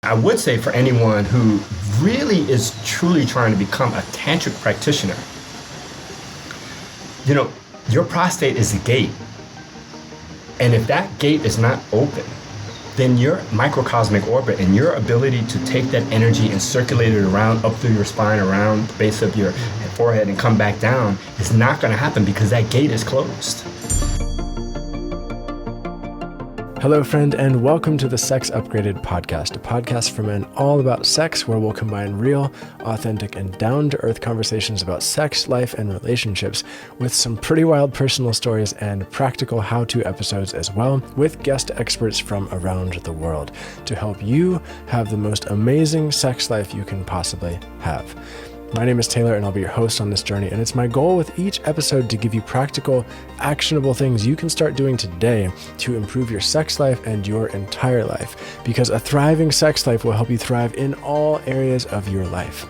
I would say for anyone who really is truly trying to become a tantric practitioner, your prostate is the gate. And if that gate is not open, then your microcosmic orbit and your ability to take that energy and circulate it around up through your spine, around the base of your forehead and come back down is not going to happen because that gate is closed. Hello, friend, and welcome to the Sex Upgraded podcast, a podcast for men all about sex, where we'll combine real, authentic, and down-to-earth conversations about sex, life, and relationships with some pretty wild personal stories and practical how-to episodes as well, with guest experts from around the world to help you have the most amazing sex life you can possibly have. My name is Taylor, and I'll be your host on this journey, and it's my goal with each episode to give you practical, actionable things you can start doing today to improve your sex life and your entire life, because a thriving sex life will help you thrive in all areas of your life.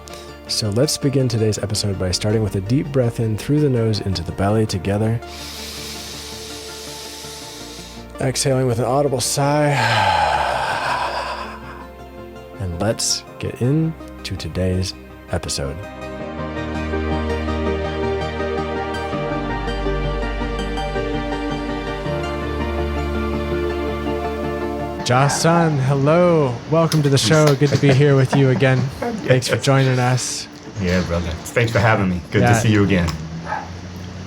So let's begin today's episode by starting with a deep breath in through the nose into the belly together. Exhaling with an audible sigh. And let's get into today's episode. Jah Sun, hello. Welcome to the show. Good to be here with you again. Thanks for joining us. Yeah, brother. Thanks for having me. Good to see you again.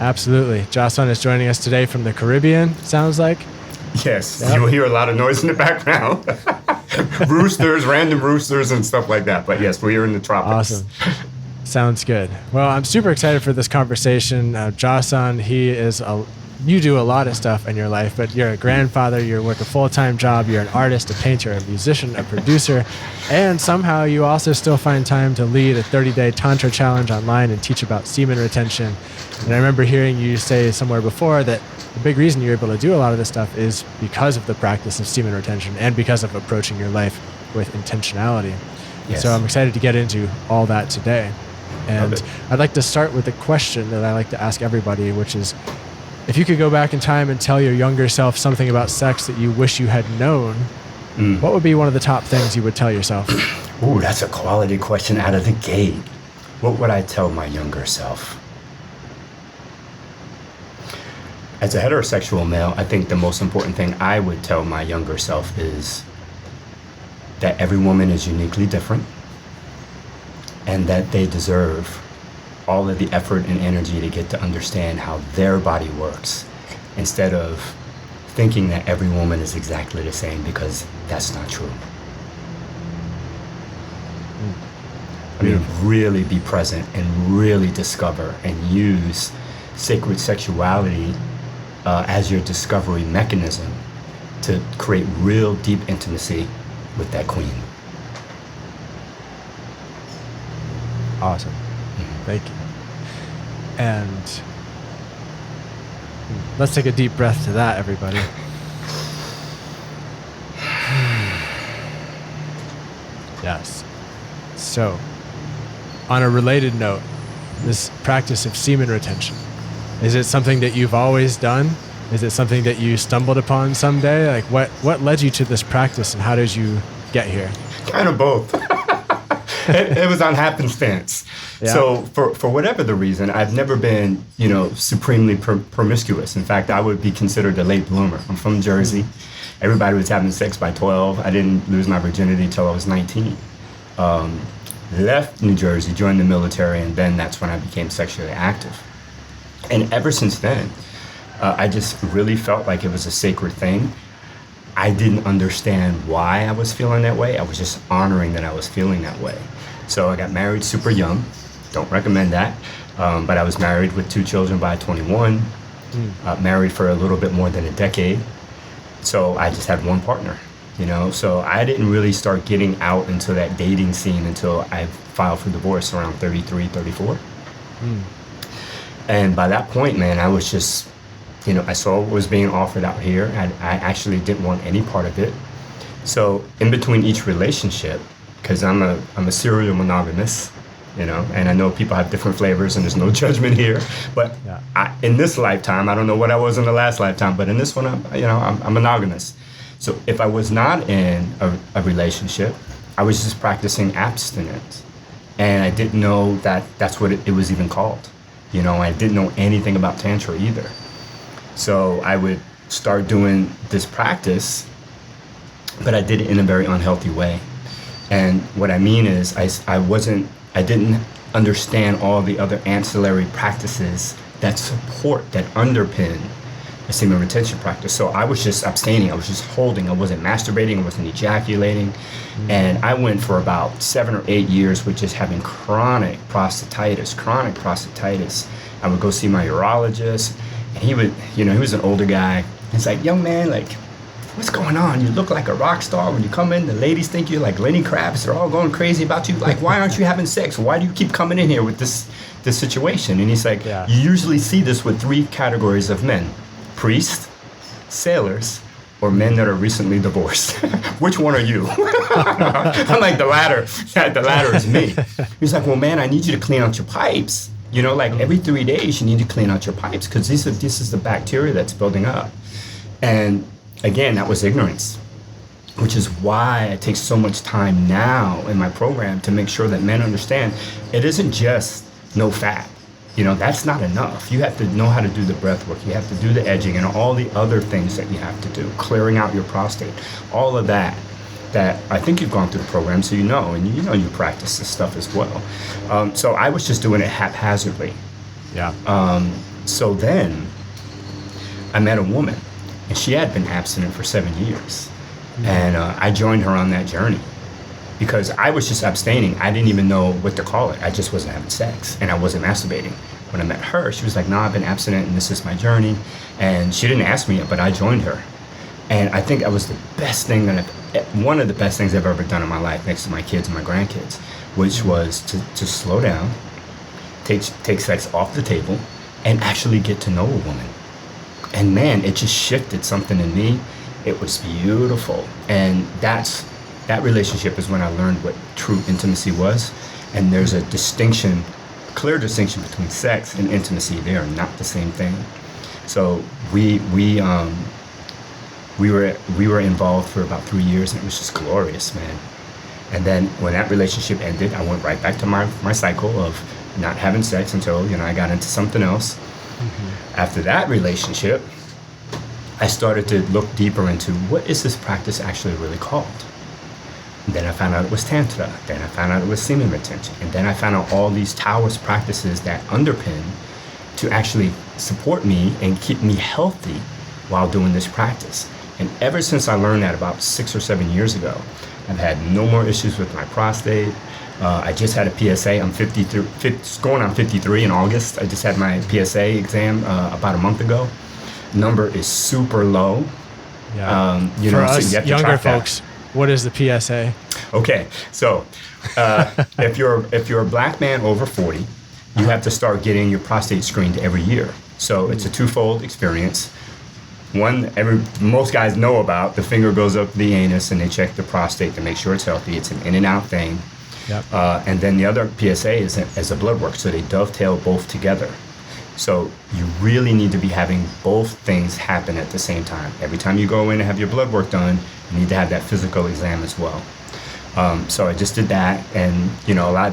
Absolutely. Jah Sun is joining us today from the Caribbean, sounds like. Yes. Yep. You will hear a lot of noise in the background. Roosters, random roosters and stuff like that. But yes, we are in the tropics. Awesome. Sounds good. Well, I'm super excited for this conversation. Jah Sun, you do a lot of stuff in your life, but you're a grandfather, you work a full-time job, you're an artist, a painter, a musician, a producer, and somehow you also still find time to lead a 30-day Tantra challenge online and teach about semen retention. And I remember hearing you say somewhere before that the big reason you're able to do a lot of this stuff is because of the practice of semen retention and because of approaching your life with intentionality. Yes. So I'm excited to get into all that today. And I'd like to start with a question that I like to ask everybody, which is, if you could go back in time and tell your younger self something about sex that you wish you had known, what would be one of the top things you would tell yourself? Ooh, that's a quality question out of the gate. What would I tell my younger self? As a heterosexual male, I think the most important thing I would tell my younger self is that every woman is uniquely different and that they deserve all of the effort and energy to get to understand how their body works, instead of thinking that every woman is exactly the same, because that's not true. I mean, really be present and really discover and use sacred sexuality as your discovery mechanism to create real deep intimacy with that queen. Awesome. Thank you. And let's take a deep breath to that, everybody. Yes. So, on a related note, this practice of semen retention, is it something that you've always done? Is it something that you stumbled upon someday? Like, what led you to this practice, and how did you get here? Kind of both. It was on happenstance. Yeah. So for whatever the reason, I've never been, supremely promiscuous. In fact, I would be considered a late bloomer. I'm from Jersey. Everybody was having sex by 12. I didn't lose my virginity until I was 19. Left New Jersey, joined the military, and then that's when I became sexually active. And ever since then, I just really felt like it was a sacred thing. I didn't understand why I was feeling that way. I was just honoring that I was feeling that way. So I got married super young. Don't recommend that. But I was married with 2 children by 21. Married for a little bit more than a decade. So I just had one partner, So I didn't really start getting out into that dating scene until I filed for divorce around 33, 34. And by that point, man, I was just, I saw what was being offered out here. I actually didn't want any part of it. So in between each relationship, because I'm a serial monogamous, and I know people have different flavors and there's no judgment here. But in this lifetime, I don't know what I was in the last lifetime, but in this one, I'm monogamous. So if I was not in a relationship, I was just practicing abstinence. And I didn't know that that's what it was even called. You know, I didn't know anything about Tantra either. So I would start doing this practice, but I did it in a very unhealthy way. And what I mean is I didn't understand all the other ancillary practices that support, that underpin a semen retention practice. So I was just abstaining. I was just holding. I wasn't masturbating. I wasn't ejaculating. And I went for about 7 or 8 years with just having chronic prostatitis. I would go see my urologist, and he was an older guy. He's like, young man, like, what's going on? You look like a rock star. When you come in, the ladies think you're like Lenny Kravitz. They're all going crazy about you. Like, why aren't you having sex? Why do you keep coming in here with this situation? And he's like, You usually see this with 3 categories of men: priests, sailors, or men that are recently divorced. Which one are you? I'm like, the latter. The latter is me. He's like, well, man, I need you to clean out your pipes. You know, like every 3 days you need to clean out your pipes because this is the bacteria that's building up. And again, that was ignorance, which is why I take so much time now in my program to make sure that men understand it isn't just no fat. You know, that's not enough. You have to know how to do the breath work. You have to do the edging and all the other things that you have to do, clearing out your prostate, all of that I think you've gone through the program, so you know, and you know you practice this stuff as well. So I was just doing it haphazardly. Yeah. So then I met a woman, and she had been abstinent for 7 years. And I joined her on that journey because I was just abstaining. I didn't even know what to call it. I just wasn't having sex, and I wasn't masturbating. When I met her, she was like, no, I've been abstinent, and this is my journey. And she didn't ask me, but I joined her. And I think that was one of the best things I've ever done in my life, next to my kids and my grandkids, which was to slow down, take sex off the table, and actually get to know a woman. And man, it just shifted something in me. It was beautiful. And that relationship is when I learned what true intimacy was. And there's a clear distinction between sex and intimacy. They are not the same thing. So we were involved for about 3 years, and it was just glorious, man. And then when that relationship ended, I went right back to my cycle of not having sex until, I got into something else. Mm-hmm. After that relationship, I started to look deeper into what is this practice actually really called. And then I found out it was Tantra. Then I found out it was semen retention. And then I found out all these Taoist practices that underpin to actually support me and keep me healthy while doing this practice. And ever since I learned that about 6 or 7 years ago, I've had no more issues with my prostate. I just had a PSA. I'm 53, going on 53 in August. I just had my PSA exam about a month ago. Number is super low. Yeah. For us younger folks, what is the PSA? Okay, so if you're a black man over 40, you have to start getting your prostate screened every year. So it's a twofold experience. One, most guys know about, the finger goes up the anus and they check the prostate to make sure it's healthy. It's an in and out thing. Yep. And then the other PSA is a blood work, so they dovetail both together. So you really need to be having both things happen at the same time. Every time you go in and have your blood work done, you need to have that physical exam as well. So I just did that, and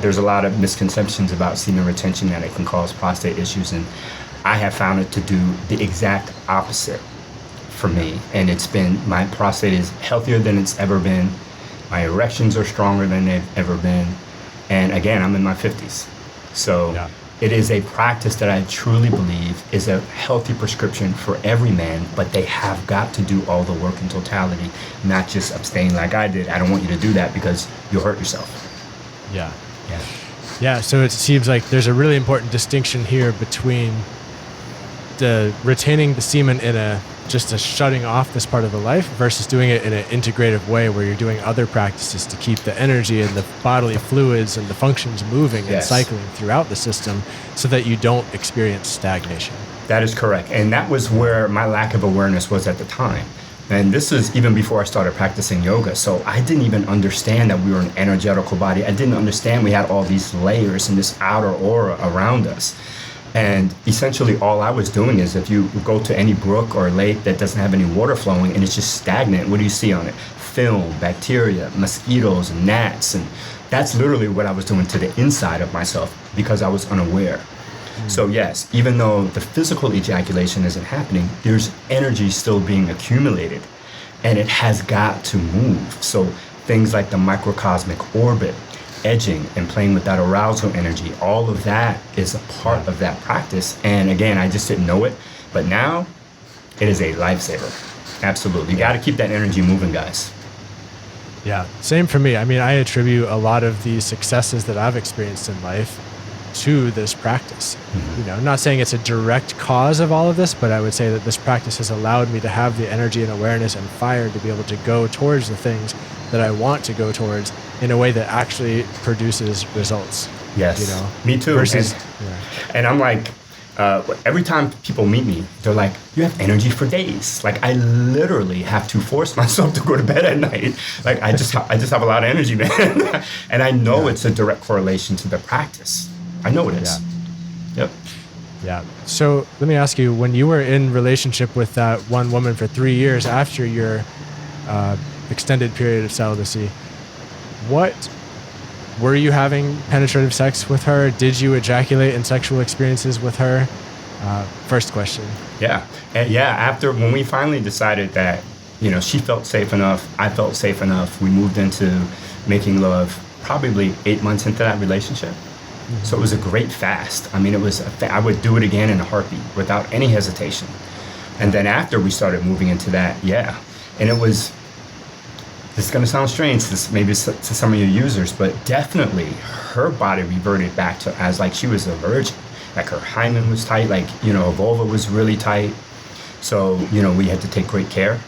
there's a lot of misconceptions about semen retention that it can cause prostate issues, and I have found it to do the exact opposite for me. And my prostate is healthier than it's ever been. My erections are stronger than they've ever been. And again, I'm in my 50s. So It is a practice that I truly believe is a healthy prescription for every man, but they have got to do all the work in totality, not just abstain like I did. I don't want you to do that because you'll hurt yourself. Yeah, so it seems like there's a really important distinction here between the retaining the semen in just a shutting off this part of the life versus doing it in an integrative way where you're doing other practices to keep the energy and the bodily fluids and the functions moving and cycling throughout the system so that you don't experience stagnation. That is correct. And that was where my lack of awareness was at the time. And this is even before I started practicing yoga. So I didn't even understand that we were an energetical body. I didn't understand we had all these layers and this outer aura around us. And essentially all I was doing is, if you go to any brook or lake that doesn't have any water flowing and it's just stagnant, what do you see on it? film, bacteria, mosquitoes, and gnats. And that's literally what I was doing to the inside of myself because I was unaware. So yes, even though the physical ejaculation isn't happening, there's energy still being accumulated, and it has got to move. So things like the microcosmic orbit, edging, and playing with that arousal energy, all of that is a part of that practice. And again, I just didn't know it, but now it is a lifesaver. Absolutely. You got to keep that energy moving, guys. Yeah, same for me. I mean, I attribute a lot of the successes that I've experienced in life to this practice. You know, I'm not saying it's a direct cause of all of this, but I would say that this practice has allowed me to have the energy and awareness and fire to be able to go towards the things that I want to go towards in a way that actually produces results. Yes, you know, me too. Versus, and I'm like, every time people meet me, they're like, you have energy for days. Like I literally have to force myself to go to bed at night. Like I just have a lot of energy, man. And I know it's a direct correlation to the practice. I know it is. Yep. Yeah. So let me ask you, when you were in relationship with that one woman for 3 years after your extended period of celibacy, what were you having penetrative sex with her? Did you ejaculate in sexual experiences with her? First question. Yeah. And yeah, after when we finally decided that, you know, she felt safe enough, I felt safe enough, we moved into making love probably 8 months into that relationship. So it was a great fast. I mean, it was, I would do it again in a heartbeat without any hesitation. And then after we started moving into that, and it was, this is going to sound strange maybe to some of your users, but definitely her body reverted back to as like she was a virgin. Like her hymen was tight, like, you know, her vulva was really tight. So, you know, we had to take great care,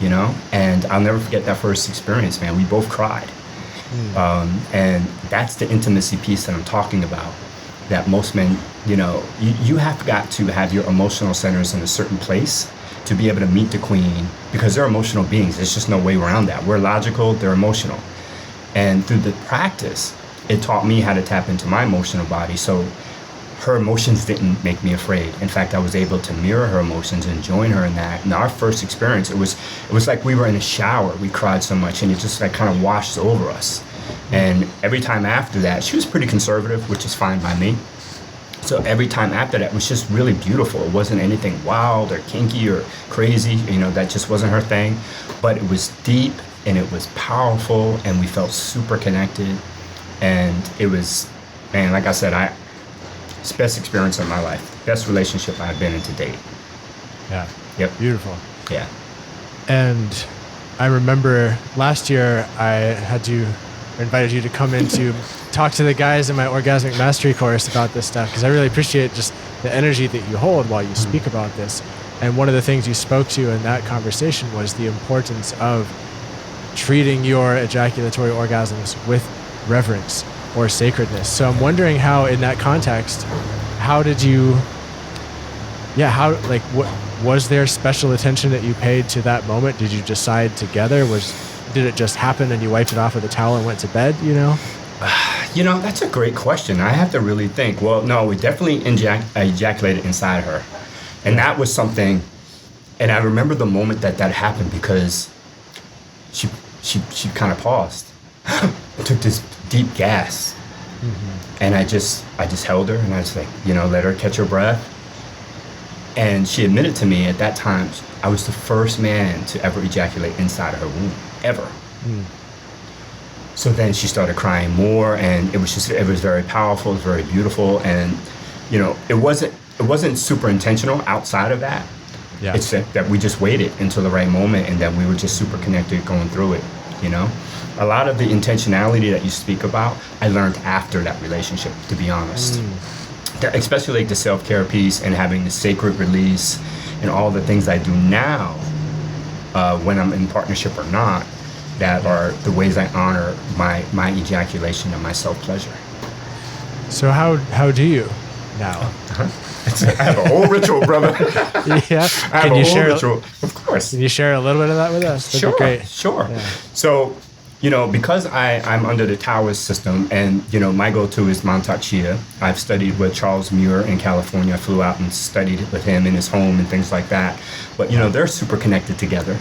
you know, and I'll never forget that first experience, man. We both cried. And that's the intimacy piece that I'm talking about, that most men, you know, you have got to have your emotional centers in a certain place to be able to meet the queen, because they're emotional beings. There's just no way around that. We're logical, they're emotional. And through the practice, it taught me how to tap into my emotional body. So her emotions didn't make me afraid. In fact, I was able to mirror her emotions and join her in that. In our first experience, it was like we were in a shower. We cried so much, and it just like kind of washed over us. And every time after that, she was pretty conservative, which is fine by me. So every time after that was just really beautiful. It wasn't anything wild or kinky or crazy. You know, that just wasn't her thing. But it was deep and it was powerful, and we felt super connected. And it was, man, like I said, it's the best experience of my life. Best relationship I've been in to date. Yeah. Yep. Beautiful. Yeah. And I remember last year I invited you to come in to talk to the guys in my Orgasmic Mastery course about this stuff, because I really appreciate just the energy that you hold while you speak about this. And one of the things you spoke to in that conversation was the importance of treating your ejaculatory orgasms with reverence or sacredness. So I'm wondering how, in that context, was there special attention that you paid to that moment? Did you decide together? Did it just happen and you wiped it off with a towel and went to bed, you know? You know, that's a great question. I have to really think. Well, no, we definitely ejaculated inside her. And that was something, and I remember the moment that happened, because she kind of paused, took this deep gas. And I just held her, and I was like, you know, let her catch her breath. And she admitted to me at that time, I was the first man to ever ejaculate inside of her womb, ever. So then she started crying more, and it was very powerful, it was very beautiful. And, you know, it wasn't super intentional outside of that. Yeah. It's that we just waited until the right moment, and that we were just super connected going through it, you know? A lot of the intentionality that you speak about, I learned after that relationship, to be honest. Especially like the self-care piece and having the sacred release and all the things I do now, when I'm in partnership or not, that are the ways I honor my ejaculation and my self-pleasure. So how do you now? I have a whole ritual, brother. Yeah. I have a whole ritual. Of course. Can you share a little bit of that with us? That'd be great. Sure. Yeah. So, Because I'm under the Taoist system, and my go-to is Montauk Chia. I've studied with Charles Muir in California. I flew out and studied with him in his home and things like that. But they're super connected together.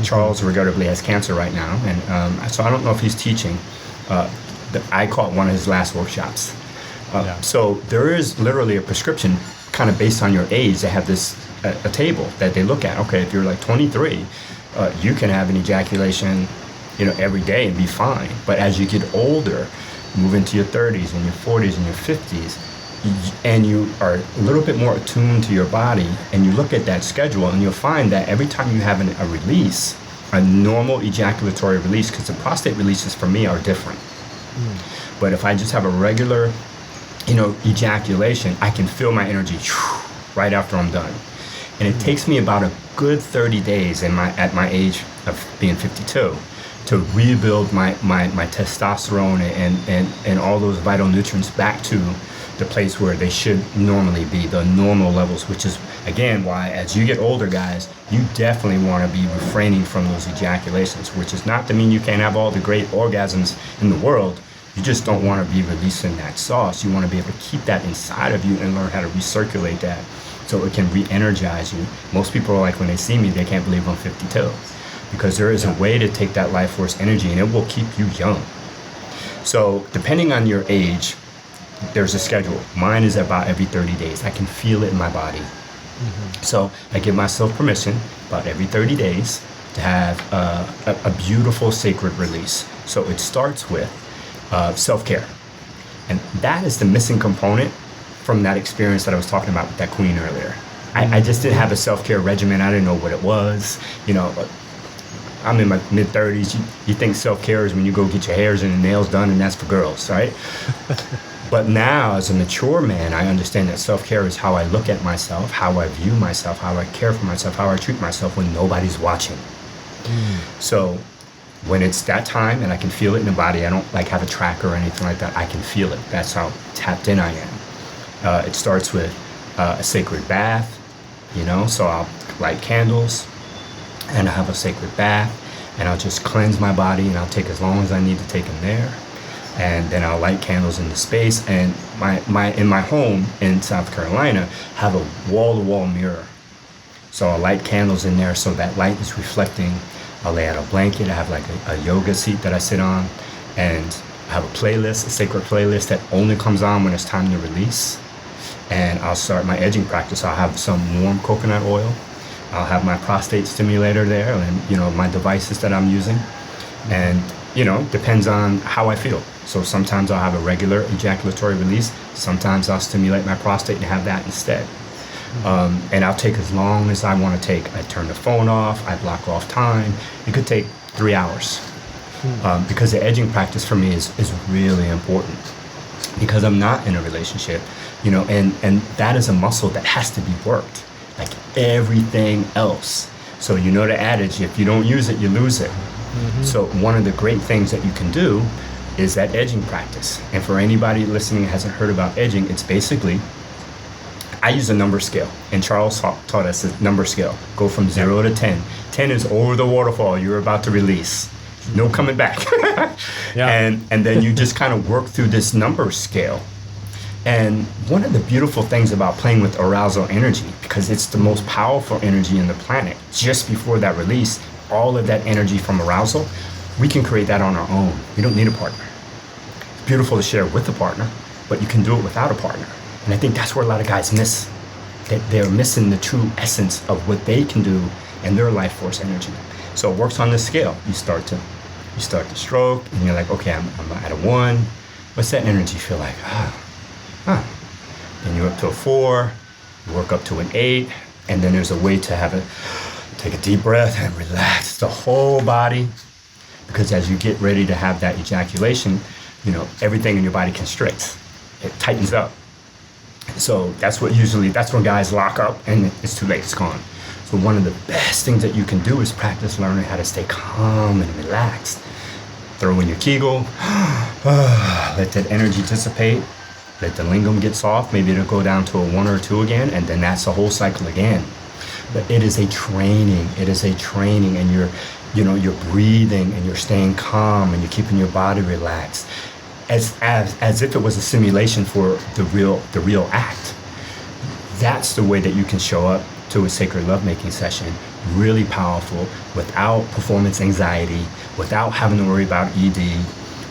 Charles regrettably has cancer right now, and so I don't know if he's teaching. I caught one of his last workshops. So there is literally a prescription, kind of based on your age. They have this a table that they look at. Okay, if you're like 23, you can have an ejaculation every day and be fine. But as you get older, move into your 30s and your 40s and your 50s, and you are a little bit more attuned to your body, and you look at that schedule, and you'll find that every time you have a release, a normal ejaculatory release, because the prostate releases for me are different. But if I just have a regular, ejaculation, I can feel my energy right after I'm done. And it takes me about a good 30 days at my age of being 52 to rebuild my testosterone and all those vital nutrients back to the place where they should normally be, the normal levels, which is, again, why as you get older, guys, you definitely want to be refraining from those ejaculations, which is not to mean you can't have all the great orgasms in the world. You just don't want to be releasing that sauce. You want to be able to keep that inside of you and learn how to recirculate that so it can re-energize you. Most people are like, when they see me, they can't believe I'm 52. Because there is a way to take that life force energy, and it will keep you young. So depending on your age, there's a schedule. Mine is about every 30 days. I can feel it in my body. So I give myself permission about every 30 days to have a beautiful sacred release. So it starts with self-care. And that is the missing component from that experience that I was talking about with that queen earlier. I just didn't have a self-care regimen. I didn't know what it was. I'm in my mid-30s. You think self-care is when you go get your hairs and your nails done, and that's for girls, right? But now, as a mature man, I understand that self-care is how I look at myself, how I view myself, how I care for myself, how I treat myself when nobody's watching. So when it's that time and I can feel it in the body, I don't have a tracker or anything like that. I can feel it. That's how tapped in I am. It starts with a sacred bath, so I'll light candles, and I have a sacred bath, and I'll just cleanse my body, and I'll take as long as I need to take in there, and then I'll light candles in the space. And in my home in South Carolina have a wall-to-wall mirror, so I'll light candles in there so that light is reflecting. I'll lay out a blanket. I have a yoga seat that I sit on, and I have a playlist, a sacred playlist that only comes on when it's time to release. And I'll start my edging practice. I'll have some warm coconut oil. I'll have my prostate stimulator there, and my devices that I'm using, and depends on how I feel. So sometimes I'll have a regular ejaculatory release. Sometimes I'll stimulate my prostate and have that instead. And I'll take as long as I want to take. I turn the phone off. I block off time. It could take 3 hours because the edging practice for me is really important because I'm not in a relationship, and that is a muscle that has to be worked. Like everything else. So the adage, if you don't use it, you lose it. So one of the great things that you can do is that edging practice. And for anybody listening who hasn't heard about edging, it's basically, I use a number scale. And Charles taught us a number scale. Go from 0 to 10. 10 is over the waterfall you're about to release. No coming back. And then you just kind of work through this number scale. And one of the beautiful things about playing with arousal energy, because it's the most powerful energy in the planet, just before that release, all of that energy from arousal, we can create that on our own. We don't need a partner. It's beautiful to share with a partner, but you can do it without a partner. And I think that's where a lot of guys miss. They're missing the true essence of what they can do in their life force energy. So it works on this scale. You start to stroke, and you're like, okay, I'm at a 1. What's that energy feel like? Then you're up to a 4, you work up to an 8, and then there's a way to take a deep breath and relax the whole body, because as you get ready to have that ejaculation, everything in your body constricts. It tightens up. So that's when guys lock up and it's too late, it's gone. So one of the best things that you can do is practice learning how to stay calm and relaxed. Throw in your Kegel, let that energy dissipate. Let the lingam get soft. Maybe it'll go down to a 1 or 2 again, and then that's the whole cycle again. But it is a training. And you're breathing and you're staying calm and you're keeping your body relaxed, as if it was a simulation for the real act. That's the way that you can show up to a sacred lovemaking session, really powerful, without performance anxiety, without having to worry about ED,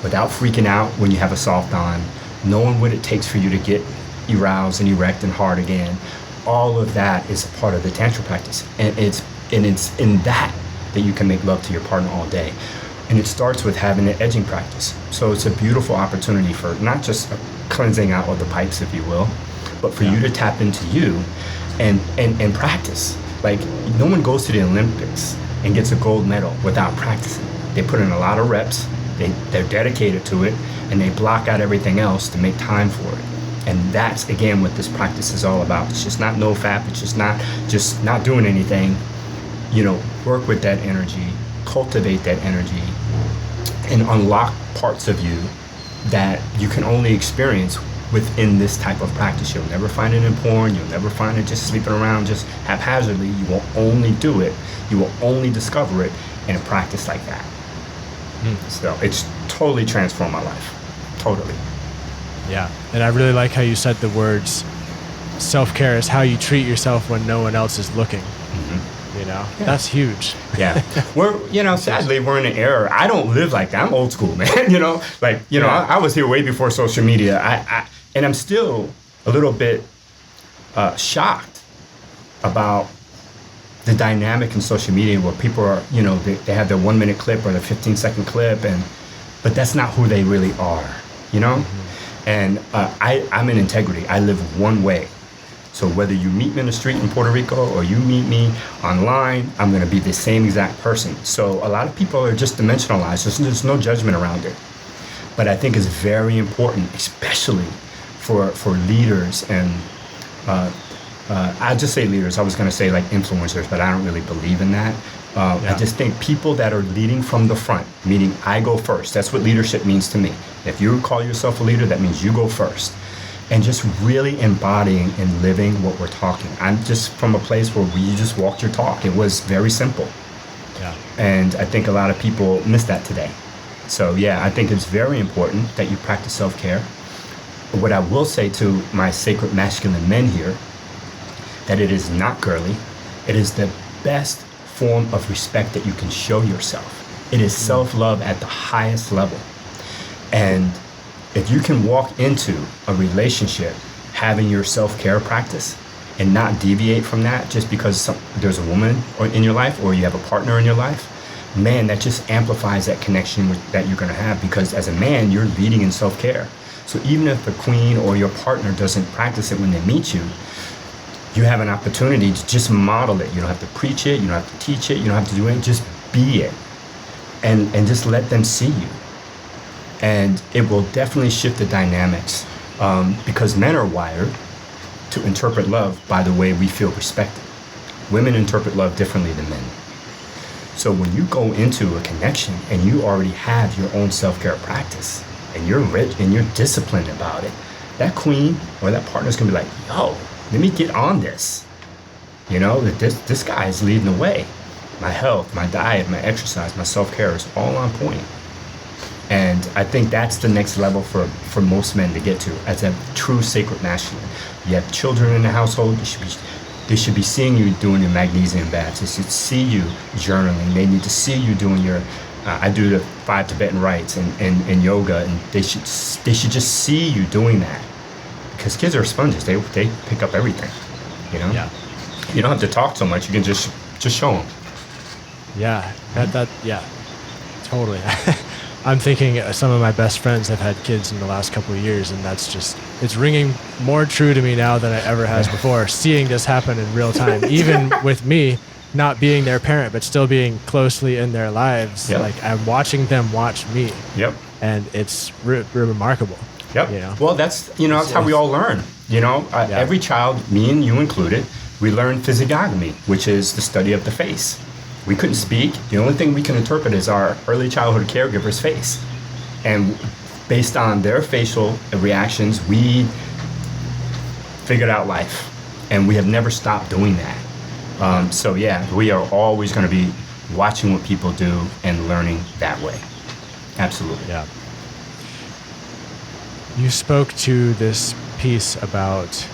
without freaking out when you have a soft on, knowing what it takes for you to get aroused and erect and hard again. All of that is a part of the Tantra practice. And it's in that you can make love to your partner all day. And it starts with having an edging practice. So it's a beautiful opportunity for not just cleansing out of the pipes, if you will, but for you to tap into you and practice. Like, no one goes to the Olympics and gets a gold medal without practicing. They put in a lot of reps, they're dedicated to it, and they block out everything else to make time for it. And that's, again, what this practice is all about. It's just not no-fap, it's just not doing anything. Work with that energy, cultivate that energy, and unlock parts of you that you can only experience within this type of practice. You'll never find it in porn. You'll never find it just sleeping around just haphazardly. You will only do it. You will only discover it in a practice like that. So it's totally transformed my life. Totally. Yeah. And I really like how you said the words, self-care is how you treat yourself when no one else is looking. That's huge. Yeah. Sadly, we're in an era. I don't live like that. I'm old school, man. I was here way before social media. And I'm still a little bit shocked about the dynamic in social media where people are, they have their 1 minute clip or their 15-second clip, but that's not who they really are, And I'm in integrity. I live one way. So whether you meet me in the street in Puerto Rico or you meet me online, I'm going to be the same exact person. So a lot of people are just dimensionalized. There's no judgment around it. But I think it's very important, especially for leaders and I just say leaders. I was going to say like influencers, but I don't really believe in that. I just think people that are leading from the front, meaning I go first. That's what leadership means to me. If you call yourself a leader, that means you go first. And just really embodying and living what we're talking. I'm just from a place where you just walked your talk. It was very simple. Yeah. And I think a lot of people miss that today. So I think it's very important that you practice self-care. What I will say to my sacred masculine men here, that it is not girly. It is the best form of respect that you can show yourself. It is self-love at the highest level. And if you can walk into a relationship having your self-care practice and not deviate from that just because there's a woman in your life or you have a partner in your life, man, that just amplifies that connection that you're going to have, because as a man, you're leading in self-care. So even if the queen or your partner doesn't practice it when they meet you, you have an opportunity to just model it. You don't have to preach it. You don't have to teach it. You don't have to do it. Just be it and just let them see you. And it will definitely shift the dynamics because men are wired to interpret love by the way we feel respected. Women interpret love differently than men. So when you go into a connection and you already have your own self-care practice and you're rich and you're disciplined about it, that queen or that partner's gonna be like, yo, let me get on this. That this guy is leading the way. My health, my diet, my exercise, my self-care is all on point. And I think that's the next level for most men to get to as a true sacred masculine. You have children in the household, they should be seeing you doing your magnesium baths. They should see you journaling. They need to see you doing your, I do the 5 Tibetan rites and yoga, and they should just see you doing that. Because kids are sponges, they pick up everything, Yeah. You don't have to talk so much, you can just show them. Yeah, totally. I'm thinking some of my best friends have had kids in the last couple of years, and it's ringing more true to me now than it ever has before, seeing this happen in real time, even with me not being their parent, but still being closely in their lives. Yep. Like I'm watching them watch me. Yep. And it's remarkable. Yep. Well, that's how we all learn. Every child, me and you included, we learn physiognomy, which is the study of the face. We couldn't speak. The only thing we can interpret is our early childhood caregiver's face. And based on their facial reactions, we figured out life. And we have never stopped doing that. We are always going to be watching what people do and learning that way. Absolutely. Yeah. You spoke to this piece about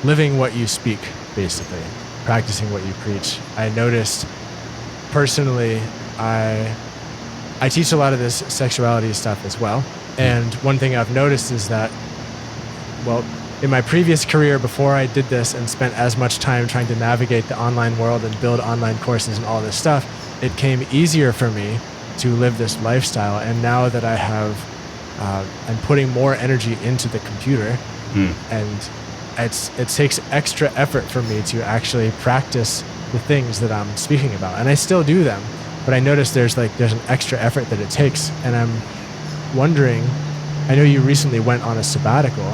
living what you speak, basically, practicing what you preach. I noticed personally, I teach a lot of this sexuality stuff as well. And one thing I've noticed is that, well, in my previous career before I did this and spent as much time trying to navigate the online world and build online courses and all this stuff, it came easier for me to live this lifestyle. And now that I have, I'm putting more energy into the computer, and it takes extra effort for me to actually practice the things that I'm speaking about. And I still do them, but I notice there's an extra effort that it takes. And I'm wondering, I know you recently went on a sabbatical,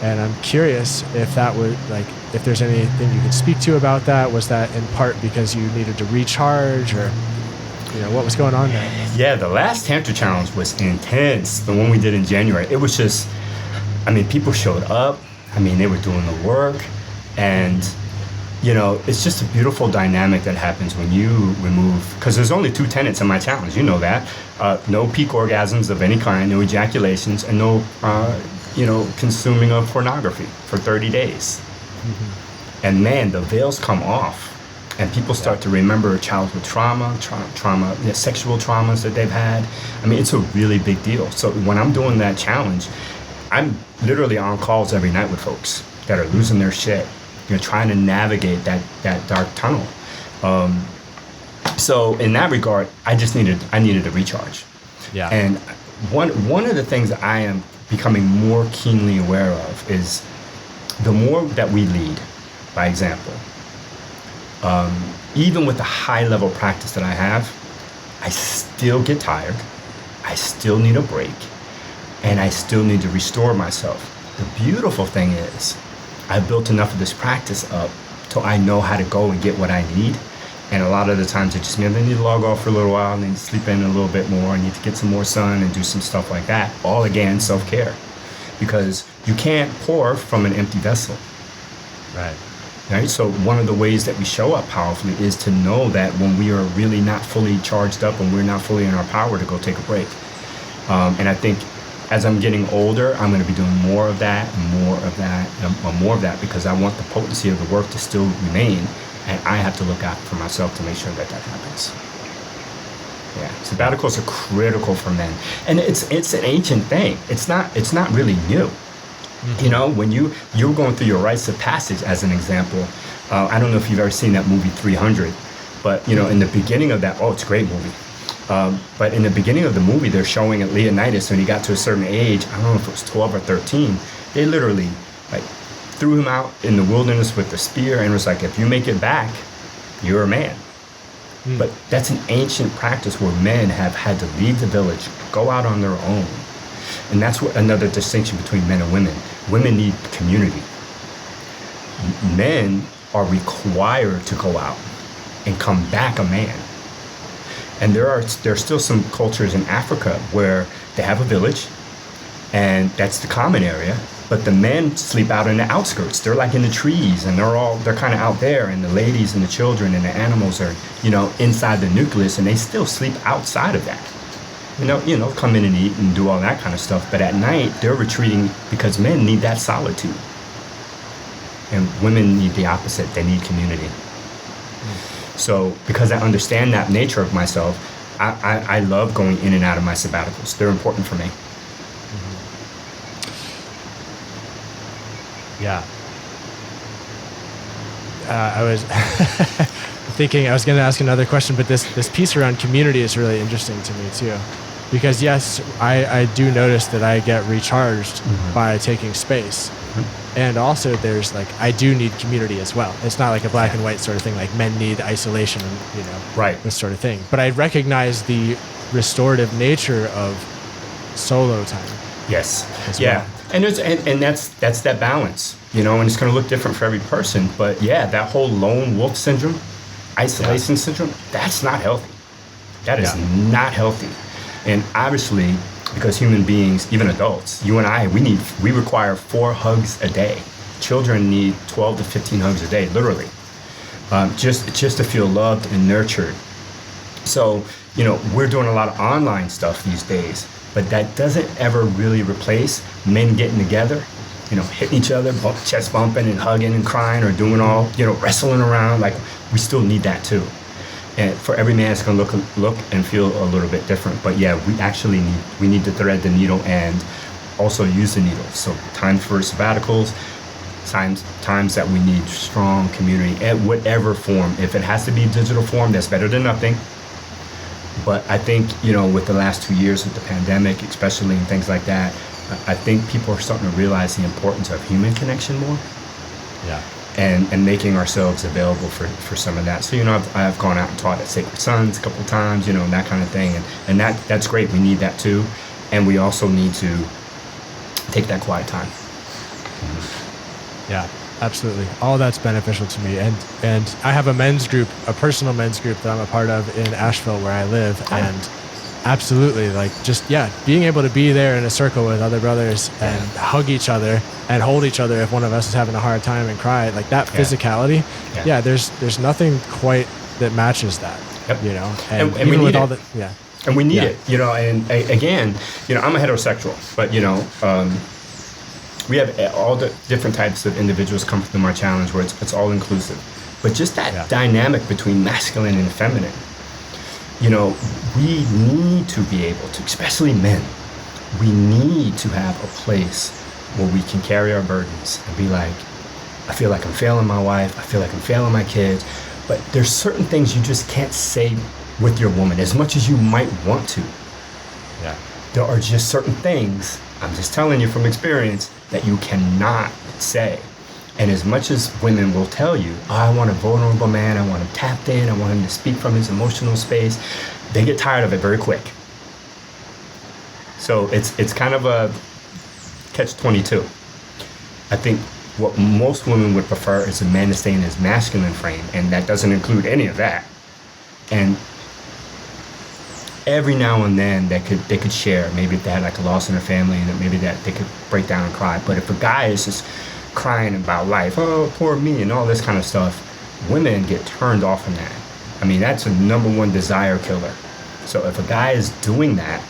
and I'm curious if that would, if there's anything you could speak to about that. Was that in part because you needed to recharge, or what was going on there? Yeah, the last Tantra challenge was intense. The one we did in January, it was just, people showed up. They were doing the work, and it's just a beautiful dynamic that happens when you remove, because there's only 2 tenets in my challenge, that, no peak orgasms of any kind, no ejaculations, and no, consuming of pornography for 30 days. Mm-hmm. And man, the veils come off, and people start to remember childhood trauma, sexual traumas that they've had. It's a really big deal. So when I'm doing that challenge, I'm literally on calls every night with folks that are losing their shit, trying to navigate that dark tunnel. So in that regard, I needed a recharge. Yeah. And one of the things that I am becoming more keenly aware of is the more that we lead by example. Even with the high level practice that I have, I still get tired. I still need a break. And I still need to restore myself. The beautiful thing is, I've built enough of this practice up till I know how to go and get what I need. And a lot of the times it just means I need to log off for a little while, I need to sleep in a little bit more, I need to get some more sun and do some stuff like that. All again, self-care. Because you can't pour from an empty vessel. Right? So one of the ways that we show up powerfully is to know that when we are really not fully charged up and we're not fully in our power, to go take a break. And I think as I'm getting older, I'm going to be doing more of that, because I want the potency of the work to still remain, and I have to look out for myself to make sure that happens. Yeah, sabbaticals are critical for men, and it's an ancient thing. It's not really new. Mm-hmm. When you're going through your rites of passage, as an example, I don't know if you've ever seen that movie 300, but in the beginning of that, it's a great movie. But in the beginning of the movie, they're showing at Leonidas when he got to a certain age, I don't know if it was 12 or 13, they literally threw him out in the wilderness with the spear and was like, if you make it back, you're a man. Mm. But that's an ancient practice where men have had to leave the village, go out on their own. And that's another distinction between men and women. Women need community. Men are required to go out and come back a man. And there's still some cultures in Africa where they have a village, and that's the common area, but the men sleep out in the outskirts. They're in the trees, and they're kind of out there, and the ladies and the children and the animals are, inside the nucleus, and they still sleep outside of that. Come in and eat and do all that kind of stuff, but at night they're retreating because men need that solitude. And women need the opposite, they need community. So because I understand that nature of myself, I love going in and out of my sabbaticals. They're important for me. Mm-hmm. Yeah. I was thinking I was going to ask another question, but this piece around community is really interesting to me too. Because yes, I do notice that I get recharged by taking space. And also there's I do need community as well. It's not like a black and white sort of thing, like men need isolation, right, this sort of thing. But I recognize the restorative nature of solo time. Yes. Yeah. Well. And that's that balance, and it's going to look different for every person. But yeah, that whole lone wolf syndrome, isolation syndrome, that's not healthy. That is not healthy. And obviously, because human beings, even adults, you and I, we require 4 hugs a day. Children need 12 to 15 hugs a day, literally. just to feel loved and nurtured. So, we're doing a lot of online stuff these days, but that doesn't ever really replace men getting together, hitting each other, chest bumping and hugging and crying or doing all, wrestling around. Like, we still need that too. And for every man, it's going to look and feel a little bit different. But yeah, we need to thread the needle and also use the needle. So time for sabbaticals, times that we need strong community at whatever form. If it has to be digital form, that's better than nothing. But I think, with the last 2 years with the pandemic, especially and things like that, I think people are starting to realize the importance of human connection more. Yeah. And making ourselves available for some of that. So, I've gone out and taught at Sacred Sons a couple of times, and that kind of thing. And that's great. We need that too. And we also need to take that quiet time. Yeah, absolutely. All that's beneficial to me. And I have a personal men's group that I'm a part of in Asheville where I live. Oh. And absolutely, being able to be there in a circle with other brothers and hug each other and hold each other if one of us is having a hard time and cry, like that physicality. Yeah, there's nothing quite that matches that. Yep. And we need all it. Yeah. And we need it, and again, I'm a heterosexual, but we have all the different types of individuals come through my challenge where it's all inclusive. But just that dynamic between masculine and feminine, we need to be able to, especially men, we need to have a place where we can carry our burdens and be like, I feel like I'm failing my wife, I feel like I'm failing my kids, but there's certain things you just can't say with your woman as much as you might want to. Yeah. There are just certain things, I'm just telling you from experience, that you cannot say. And as much as women will tell you, I want a vulnerable man, I want him tapped in, I want him to speak from his emotional space, they get tired of it very quick. So it's kind of a catch-22. I think what most women would prefer is a man to stay in his masculine frame, and that doesn't include any of that. And every now and then they could share, maybe if they had like a loss in their family, and maybe that they could break down and cry. But if a guy is just crying about life, oh, poor me, and all this kind of stuff, women get turned off from that. I mean, that's a number one desire killer. So if a guy is doing that,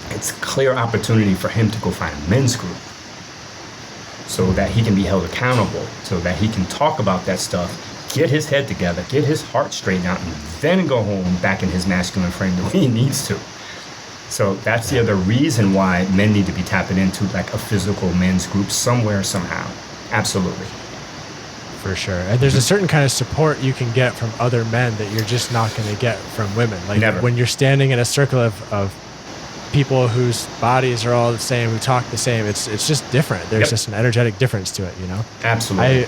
it's clear opportunity for him to go find a men's group so that he can be held accountable, so that he can talk about that stuff, get his head together, get his heart straightened out, and then go home back in his masculine frame the way he needs to. So that's the other reason why men need to be tapping into like a physical men's group somewhere, somehow. Absolutely. For sure. And there's a certain kind of support you can get from other men that you're just not going to get from women. Like Never. When you're standing in a circle of people whose bodies are all the same, who talk the same, it's just different. There's just an energetic difference to it, Absolutely.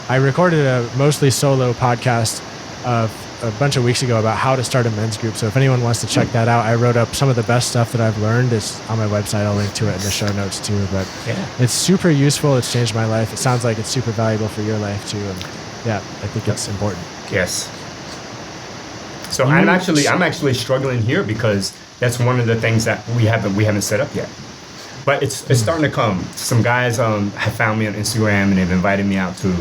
I recorded a mostly solo podcast a bunch of weeks ago about how to start a men's group. So if anyone wants to check that out, I wrote up some of the best stuff that I've learned. It's on my website. I'll link to it in the show notes too. But it's super useful. It's changed my life. It sounds like it's super valuable for your life too. And I think it's important. Yes. So I'm actually struggling here because that's one of the things that we haven't set up yet. But it's starting to come. Some guys have found me on Instagram and they've invited me out to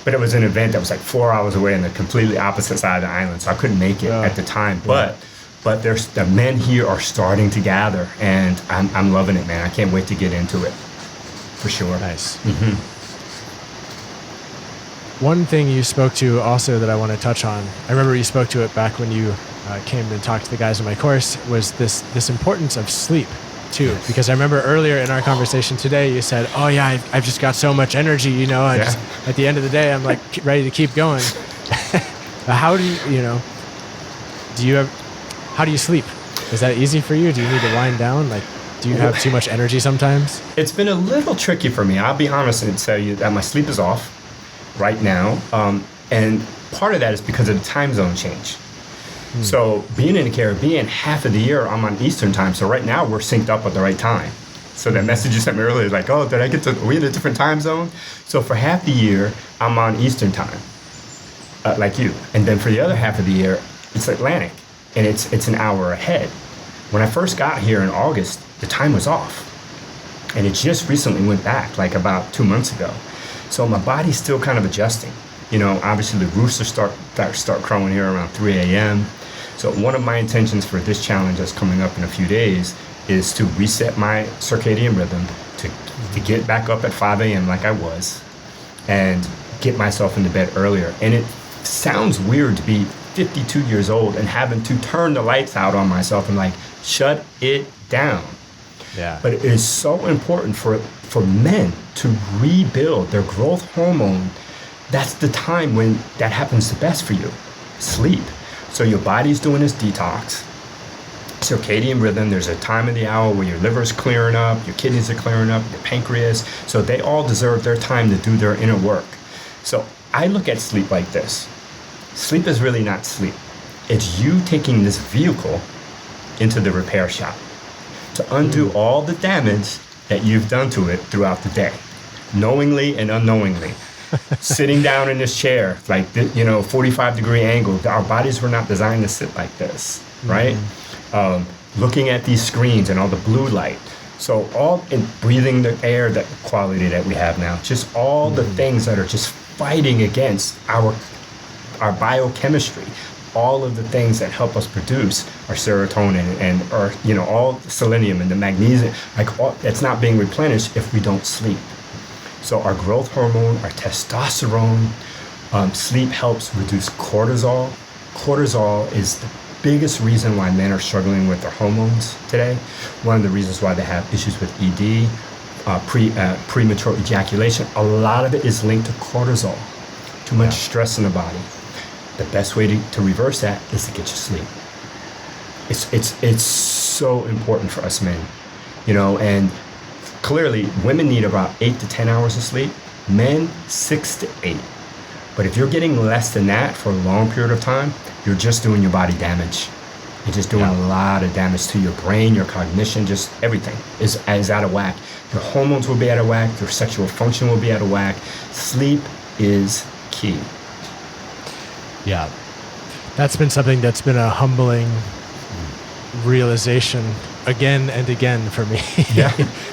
but it was an event that was like 4 hours away on the completely opposite side of the island, so I couldn't make it at the time. But there's the men here are starting to gather, and I'm loving it, man. I can't wait to get into it, for sure. Nice. Mm-hmm. One thing you spoke to also that I want to touch on, I remember you spoke to it back when you came and talked to the guys in my course, was this importance of sleep too. Because I remember earlier in our conversation today, you said, oh yeah, I've just got so much energy, just, at the end of the day, I'm like ready to keep going. How do how do you sleep? Is that easy for you? Do you need to wind down? Like, do you have too much energy sometimes? It's been a little tricky for me. I'll be honest and tell you that my sleep is off right now. And part of that is because of the time zone change. So being in the Caribbean, half of the year I'm on Eastern time. So right now we're synced up at the right time. So that message you sent me earlier is like, oh, are we in a different time zone? So for half the year, I'm on Eastern time, like you. And then for the other half of the year, it's Atlantic, and it's an hour ahead. When I first got here in August, the time was off. And it just recently went back, like about 2 months ago. So my body's still kind of adjusting. Obviously the roosters start crowing here around 3 a.m. So one of my intentions for this challenge that's coming up in a few days is to reset my circadian rhythm, to get back up at 5 a.m. like I was, and get myself into bed earlier. And it sounds weird to be 52 years old and having to turn the lights out on myself and like, shut it down. Yeah. But it is so important for men to rebuild their growth hormone. That's the time when that happens the best for you, sleep. So your body's doing this detox, circadian rhythm. There's a time of the hour where your liver's clearing up, your kidneys are clearing up, your pancreas. So they all deserve their time to do their inner work. So I look at sleep like this. Sleep is really not sleep. It's you taking this vehicle into the repair shop to undo all the damage that you've done to it throughout the day, knowingly and unknowingly. Sitting down in this chair, like, 45-degree angle. Our bodies were not designed to sit like this, right? Looking at these screens and all the blue light. So and breathing the air, that quality that we have now, just all the things that are just fighting against our biochemistry, all of the things that help us produce our serotonin and all the selenium and the magnesium, it's not being replenished if we don't sleep. So our growth hormone, our testosterone, sleep helps reduce cortisol. Cortisol is the biggest reason why men are struggling with their hormones today. One of the reasons why they have issues with ED, premature ejaculation. A lot of it is linked to cortisol, too much stress in the body. The best way to reverse that is to get you sleep. It's so important for us men, and clearly women need about 8 to 10 hours of sleep, men 6 to 8. But if you're getting less than that for a long period of time, you're just doing your body damage. You're just doing a lot of damage to your brain, your cognition, just everything is out of whack. Your hormones will be out of whack, your sexual function will be out of whack. Sleep is key. Yeah. That's been something that's been a humbling realization again and again for me. Yeah.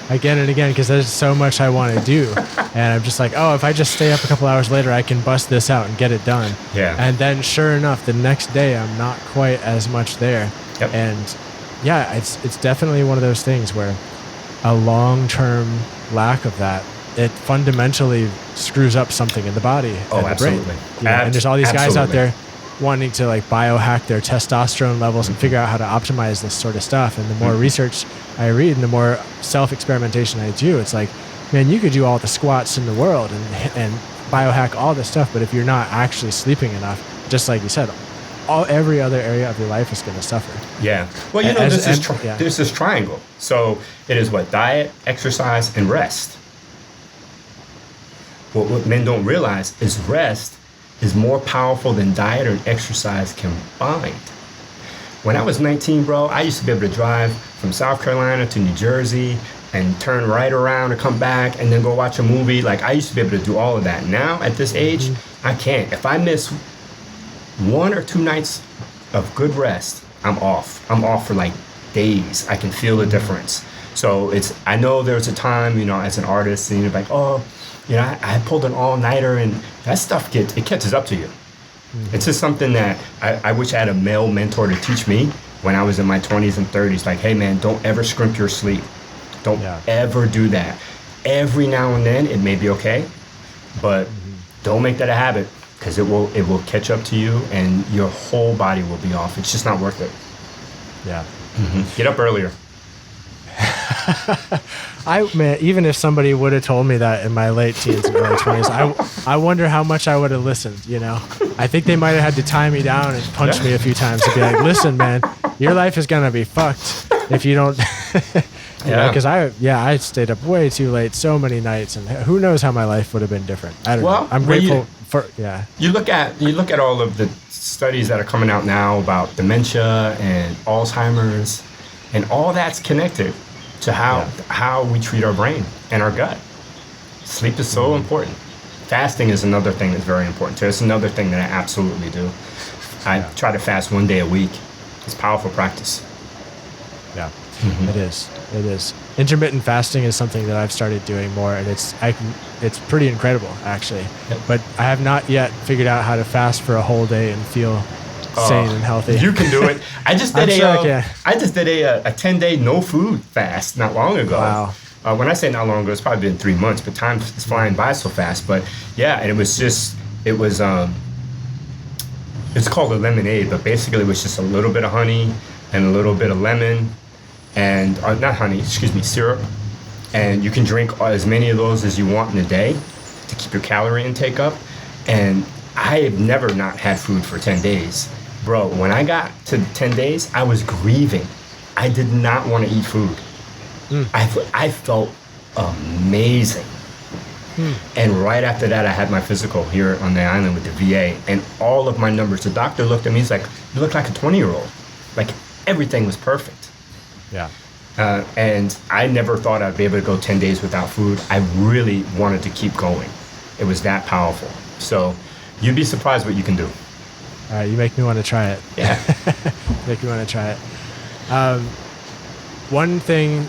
Again and again, because there's so much I want to do. And I'm just like, if I just stay up a couple hours later, I can bust this out and get it done. Yeah. And then sure enough, the next day I'm not quite as much there. Yep. And yeah, it's definitely one of those things where a long-term lack of that, it fundamentally screws up something in the body and the absolutely. brain. And there's all these guys out there wanting to like biohack their testosterone levels and figure out how to optimize this sort of stuff. And the more research I read and the more self-experimentation I do, it's like, man, you could do all the squats in the world and biohack all this stuff, but if you're not actually sleeping enough, just like you said, every other area of your life is going to suffer. Yeah. Well, there's this triangle. So it is diet, exercise, and rest. What men don't realize is rest is more powerful than diet or exercise combined. When I was 19, bro, I used to be able to drive from South Carolina to New Jersey and turn right around and come back and then go watch a movie. Like, I used to be able to do all of that. Now, at this age, I can't. If I miss 1 or 2 nights of good rest, I'm off. I'm off for like days. I can feel the difference. So I know there's a time, as an artist, and you're like, I pulled an all-nighter, and that stuff it catches up to you. It's just something that I wish I had a male mentor to teach me when I was in my 20s and 30s. Like, hey, man, don't ever scrimp your sleep. Don't ever do that. Every now and then, it may be okay, but don't make that a habit, because it will catch up to you, and your whole body will be off. It's just not worth it. Yeah. Get up earlier. Even if somebody would have told me that in my late teens and early 20s, I wonder how much I would have listened, I think they might have had to tie me down and punch me a few times to be like, listen, man, your life is going to be fucked if you don't, because I stayed up way too late so many nights, and who knows how my life would have been different. I don't know. I'm grateful for. You look at all of the studies that are coming out now about dementia and Alzheimer's, and all that's connected to how we treat our brain and our gut. Sleep is so important. Fasting is another thing that's very important too. It's another thing that I absolutely do. I try to fast 1 day a week. It's powerful practice. Yeah, it is. It is. Intermittent fasting is something that I've started doing more, and it's pretty incredible, actually. Yep. But I have not yet figured out how to fast for a whole day and feel sane and healthy. You can do it. I just did a 10-day no food fast not long ago. Wow. When I say not long ago, it's probably been 3 months, but time is flying by so fast. But yeah, and it's called a lemonade, but basically it was just a little bit of honey and a little bit of lemon and not honey, syrup. And you can drink as many of those as you want in a day to keep your calorie intake up. And I have never not had food for 10 days. Bro, when I got to 10 days, I was grieving. I did not want to eat food. I felt amazing. And right after that, I had my physical here on the island with the VA, and all of my numbers, the doctor looked at me, he's like, you look like a 20-year-old. Like, everything was perfect. Yeah. And I never thought I'd be able to go 10 days without food. I really wanted to keep going. It was that powerful. So you'd be surprised what you can do. All right, you make me want to try it. Yeah. Make me want to try it. One thing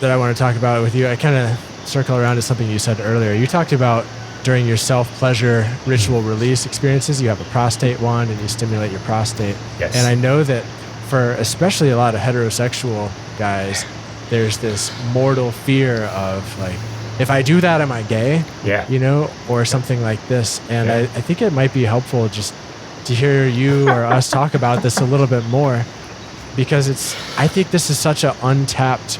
that I want to talk about with you, I kind of circle around to something you said earlier. You talked about during your self-pleasure ritual release experiences, you have a prostate one and you stimulate your prostate. Yes. And I know that for especially a lot of heterosexual guys, there's this mortal fear of like, if I do that, am I gay? Yeah. You know, or something like this. And I think it might be helpful just to hear you or us talk about this a little bit more, because I think this is such an untapped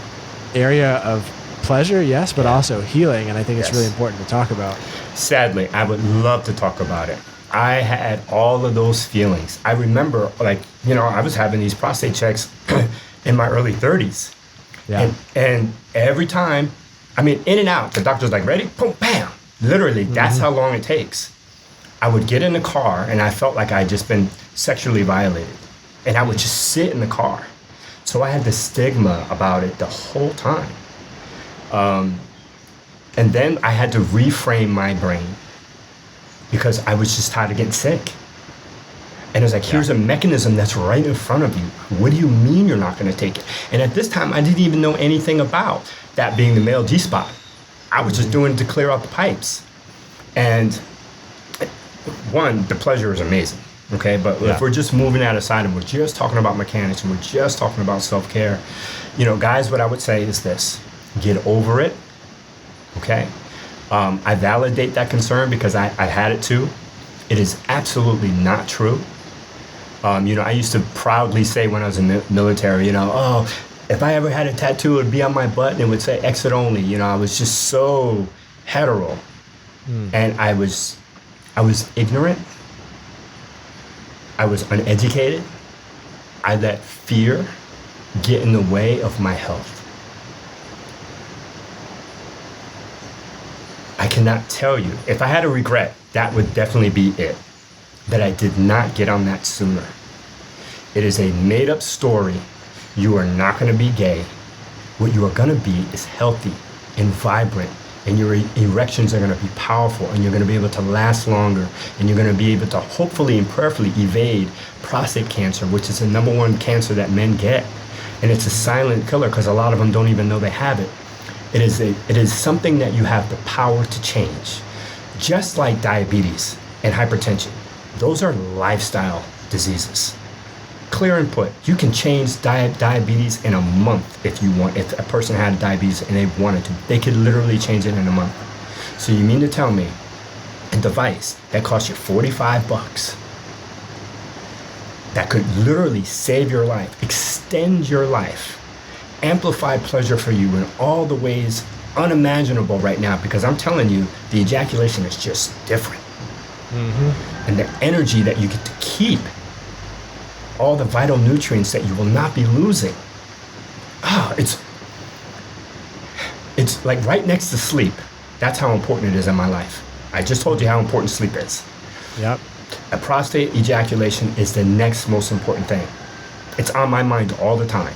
area of pleasure, yes, but also healing, and I think it's really important to talk about. Sadly, I would love to talk about it. I had all of those feelings. I remember, I was having these prostate checks in my early 30s. Yeah. And every time, in and out, the doctor's like, ready? Boom, bam. Literally, that's how long it takes. I would get in the car, and I felt like I'd just been sexually violated. And I would just sit in the car. So I had this stigma about it the whole time. And then I had to reframe my brain because I was just tired of getting sick. And it was like, here's a mechanism that's right in front of you. What do you mean you're not going to take it? And at this time, I didn't even know anything about that being the male G-spot. I was just doing it to clear out the pipes. And one, the pleasure is amazing. Okay, but if we're just moving that aside and we're just talking about mechanics and we're just talking about self-care, guys, what I would say is this: get over it. Okay, I validate that concern because I had it too. It is absolutely not true. I used to proudly say when I was in the military, if I ever had a tattoo, it would be on my butt and it would say exit only. I was just so hetero, and I was ignorant. I was uneducated. I let fear get in the way of my health. I cannot tell you. If I had a regret, that would definitely be it. That I did not get on that sooner. It is a made-up story. You are not going to be gay. What you are going to be is healthy and vibrant, and your erections are going to be powerful, and you're going to be able to last longer, and you're going to be able to hopefully and prayerfully evade prostate cancer, which is the #1 cancer that men get. And it's a silent killer because a lot of them don't even know they have it. It is something that you have the power to change. Just like diabetes and hypertension, those are lifestyle diseases. Clear and put, you can change diabetes in a month if you want. If a person had diabetes and they wanted to, they could literally change it in a month. So you mean to tell me a device that costs you $45 that could literally save your life, extend your life, amplify pleasure for you in all the ways unimaginable right now, because I'm telling you, the ejaculation is just different. And the energy that you get to keep, all the vital nutrients that you will not be losing. It's like right next to sleep. That's how important it is in my life. I just told you how important sleep is. Yep. A prostate ejaculation is the next most important thing. It's on my mind all the time.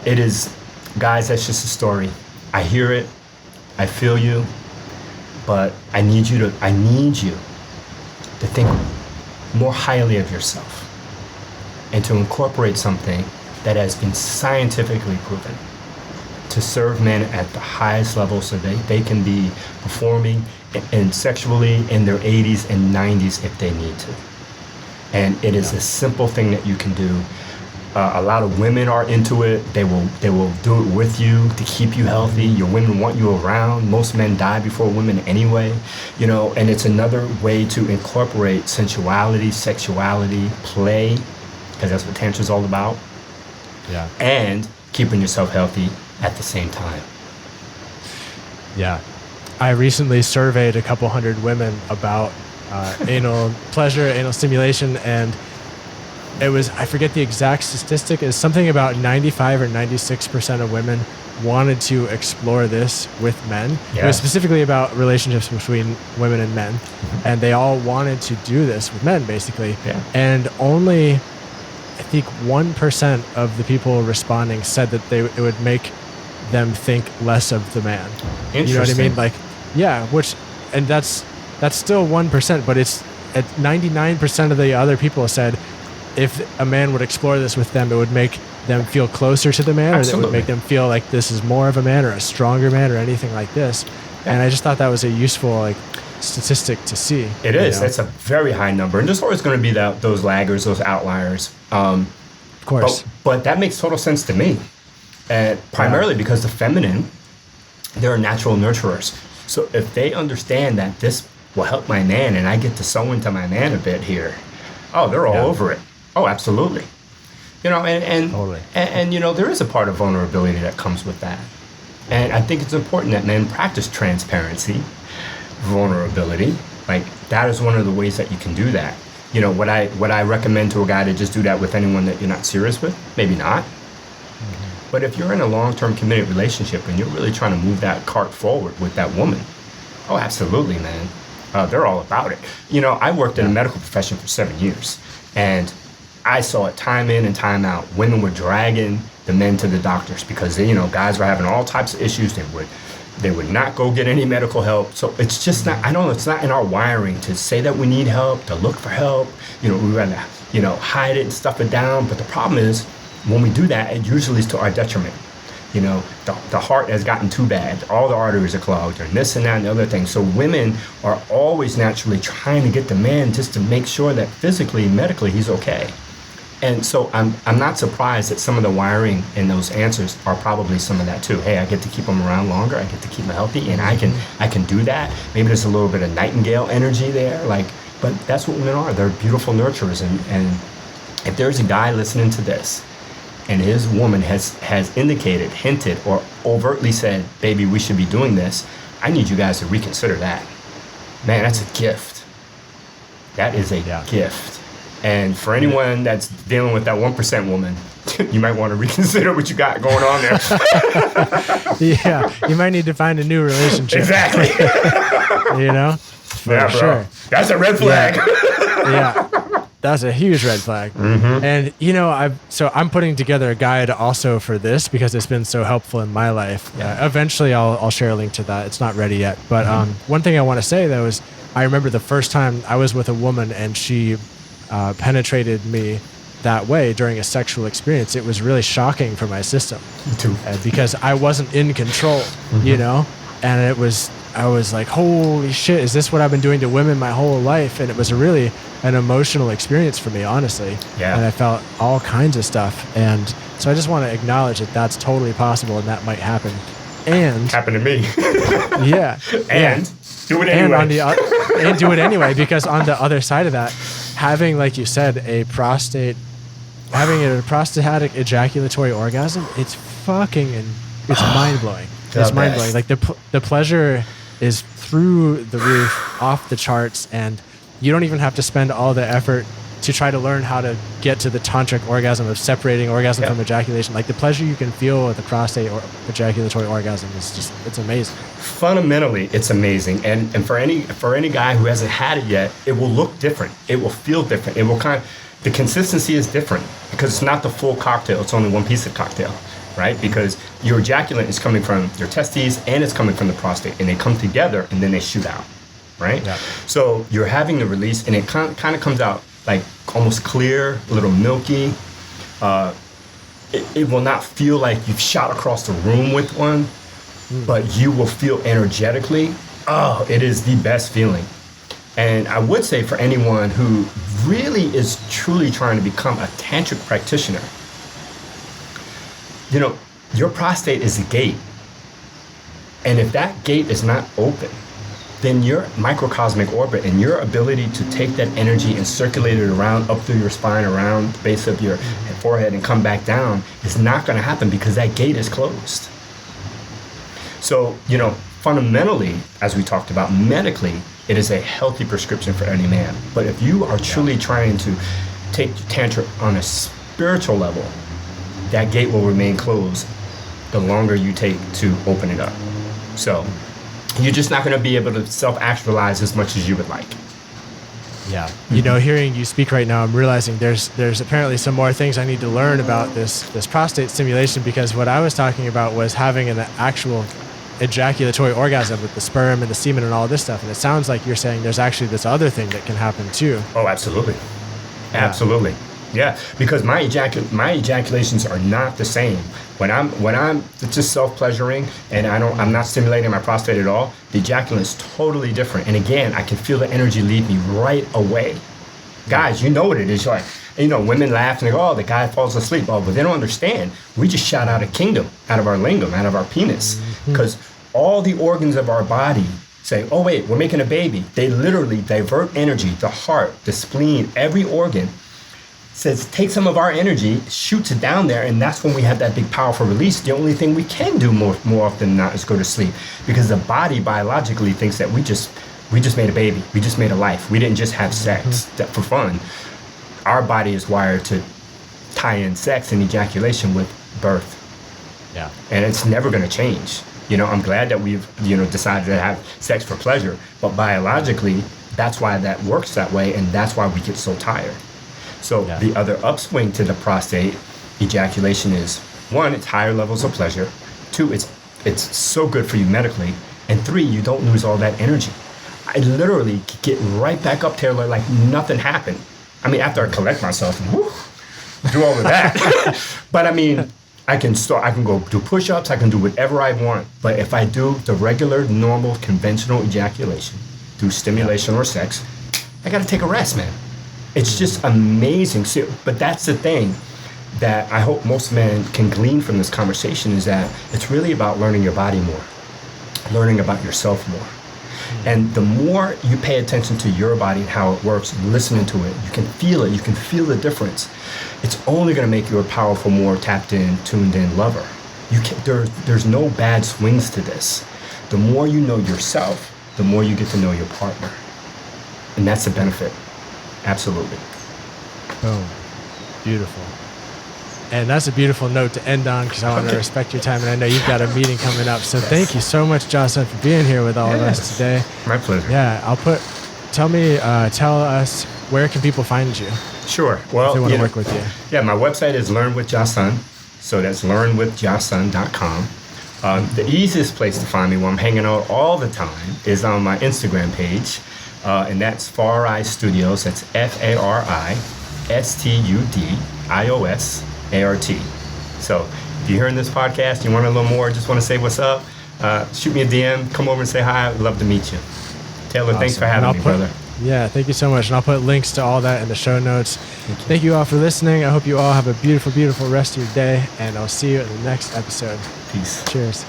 It is, guys, that's just a story. I hear it, I feel you, but I need you to think more highly of yourself and to incorporate something that has been scientifically proven to serve men at the highest level so they can be performing and sexually in their 80s and 90s if they need to. And it is a simple thing that you can do. A lot of women are into it. They will do it with you to keep you healthy. Your women want you around. Most men die before women anyway, you know, and it's another way to incorporate sensuality, sexuality, play, because that's what Tantra is all about. Yeah. And keeping yourself healthy at the same time. Yeah. I recently surveyed a couple hundred women about anal pleasure, anal stimulation, and it was, I forget the exact statistic, it's something about 95 or 96% of women wanted to explore this with men. Yeah. It was specifically about relationships between women and men. And they all wanted to do this with men, basically. Yeah. And only, I think 1% of the people responding said that it would make them think less of the man. Interesting. You know what I mean? Like, yeah, and that's still 1%, but it's at 99% of the other people said if a man would explore this with them, it would make them feel closer to the man, Absolutely. or it would make them feel like this is more of a man or a stronger man or anything like this. And I just thought that was a useful statistic to see. It is. That's a very high number. And there's always going to be those laggers, those outliers. Of course. But that makes total sense to me. Primarily because the feminine, they're natural nurturers. So if they understand that this will help my man and I get to sew into my man a bit here, they're all over it. Oh, absolutely. You know, Totally. and you know, there is a part of vulnerability that comes with that. And I think it's important that men practice transparency, vulnerability. Like, that is one of the ways that you can do that. You know, would I recommend to a guy to just do that with anyone that you're not serious with? Maybe not. Mm-hmm. But if you're in a long-term committed relationship and you're really trying to move that cart forward with that woman, oh, absolutely, man. They're all about it. You know, I worked in the medical profession for 7 years, and I saw it time in and time out. Women were dragging the men to the doctors because, you know, guys were having all types of issues. They would not go get any medical help. So it's just not, it's not in our wiring to say that we need help, to look for help. You know, we rather, hide it and stuff it down. But the problem is, when we do that, it usually is to our detriment. You know, the heart has gotten too bad. All the arteries are clogged, and this and that and the other thing. So women are always naturally trying to get the man just to make sure that physically, medically, he's okay. And so I'm not surprised that some of the wiring in those answers are probably some of that too. Hey, I get to keep them around longer. I get to keep them healthy, and I can do that. Maybe there's a little bit of nightingale energy there. But that's what women are. They're beautiful nurturers. And if there's a guy listening to this, and his woman has indicated, hinted, or overtly said, baby, we should be doing this, I need you guys to reconsider that. Man, that's a gift. That is a gift. And for anyone that's dealing with that 1% woman, you might want to reconsider what you got going on there. Yeah, you might need to find a new relationship. Exactly. For sure. That's a red flag. Yeah. That's a huge red flag. Mm-hmm. And, I'm putting together a guide also for this because it's been so helpful in my life. Eventually I'll share a link to that. It's not ready yet. But one thing I want to say, though, is I remember the first time I was with a woman and she penetrated me that way during a sexual experience. It was really shocking for my system. Me too. Because I wasn't in control, and I was like, holy shit, is this what I've been doing to women my whole life? And it was really an emotional experience for me, honestly. Yeah. And I felt all kinds of stuff. And so I just want to acknowledge that that's totally possible and that might happen. And happened to me. Yeah. And do it anyway. And do it anyway, because on the other side of that, having, like you said, having a prostatic ejaculatory orgasm, it's mind-blowing. It's mind-blowing. Like the pleasure is through the roof, off the charts, and you don't even have to spend all the effort to try to learn how to get to the tantric orgasm of separating orgasm from ejaculation. Like the pleasure you can feel with the prostate or ejaculatory orgasm is it's amazing. Fundamentally, it's amazing. And for any guy who hasn't had it yet, it will look different. It will feel different. It will the consistency is different because it's not the full cocktail. It's only one piece of cocktail, right? Because your ejaculant is coming from your testes and it's coming from the prostate, and they come together and then they shoot out, right? Yeah. So you're having the release, and it kind of comes out like almost clear, a little milky. it will not feel like you've shot across the room with one, but you will feel energetically, oh, it is the best feeling. And I would say for anyone who really is truly trying to become a tantric practitioner, you know, your prostate is the gate. And if that gate is not open, then your microcosmic orbit and your ability to take that energy and circulate it around up through your spine, around the base of your forehead and come back down is not going to happen because that gate is closed. So, you know, fundamentally, as we talked about medically, it is a healthy prescription for any man. But if you are truly trying to take Tantra on a spiritual level, that gate will remain closed the longer you take to open it up. So you're just not going to be able to self-actualize as much as you would like. Yeah. You know, hearing you speak right now, I'm realizing there's apparently some more things I need to learn about this prostate stimulation, because what I was talking about was having an actual ejaculatory orgasm with the sperm and the semen and all this stuff. And it sounds like you're saying there's actually this other thing that can happen too. Oh, absolutely. Absolutely. Yeah, because my ejaculations are not the same. When I'm just self-pleasuring and I'm not stimulating my prostate at all, the ejaculation is totally different. And again, I can feel the energy leave me right away. Guys, you know what it is like. You know, women laugh and they go, oh, the guy falls asleep. Oh, but they don't understand. We just shot out a kingdom, out of our lingam, out of our penis. Because all the organs of our body say, oh, wait, we're making a baby. They literally divert energy, the heart, the spleen, every organ, says take some of our energy, shoots it down there, and that's when we have that big powerful release. The only thing we can do more often than not is go to sleep, because the body biologically thinks that we just made a baby, we just made a life, we didn't just have sex for fun. Our body is wired to tie in sex and ejaculation with birth. Yeah, and it's never going to change. You know, I'm glad that we've decided to have sex for pleasure, but biologically that's why that works that way, and that's why we get so tired. So the other upswing to the prostate ejaculation is, one, it's higher levels of pleasure. Two, it's so good for you medically. And three, you don't lose all that energy. I literally get right back up there like nothing happened. I mean, after I collect myself and do all of that. But I mean, I can go do push-ups, I can do whatever I want. But if I do the regular, normal, conventional ejaculation through stimulation or sex, I got to take a rest, man. It's just amazing. So, but that's the thing that I hope most men can glean from this conversation, is that it's really about learning your body more, learning about yourself more. And the more you pay attention to your body and how it works, and listening to it, you can feel it, you can feel the difference. It's only going to make you a powerful, more tapped in, tuned in lover. There's no bad swings to this. The more you know yourself, the more you get to know your partner. And that's the benefit. Absolutely. Boom. Beautiful. And that's a beautiful note to end on, because I want to respect your time, and I know you've got a meeting coming up. So thank you so much, Jah Sun, for being here with all of us today. My pleasure. Yeah, tell us, where can people find you? Sure. Well, if they want to work with you. Yeah, my website is Learn with Jah Sun. So that's learnwithjahsun.com. The easiest place to find me, where I'm hanging out all the time, is on my Instagram page. And that's Farai Studios. That's FARISTUDIOSART. So if you're hearing this podcast, you want a little more, just want to say what's up, shoot me a DM, come over and say hi. I'd love to meet you. Taylor, awesome. Thanks for having me, brother. Yeah, thank you so much. And I'll put links to all that in the show notes. Thank you all for listening. I hope you all have a beautiful, beautiful rest of your day, and I'll see you in the next episode. Peace. Cheers.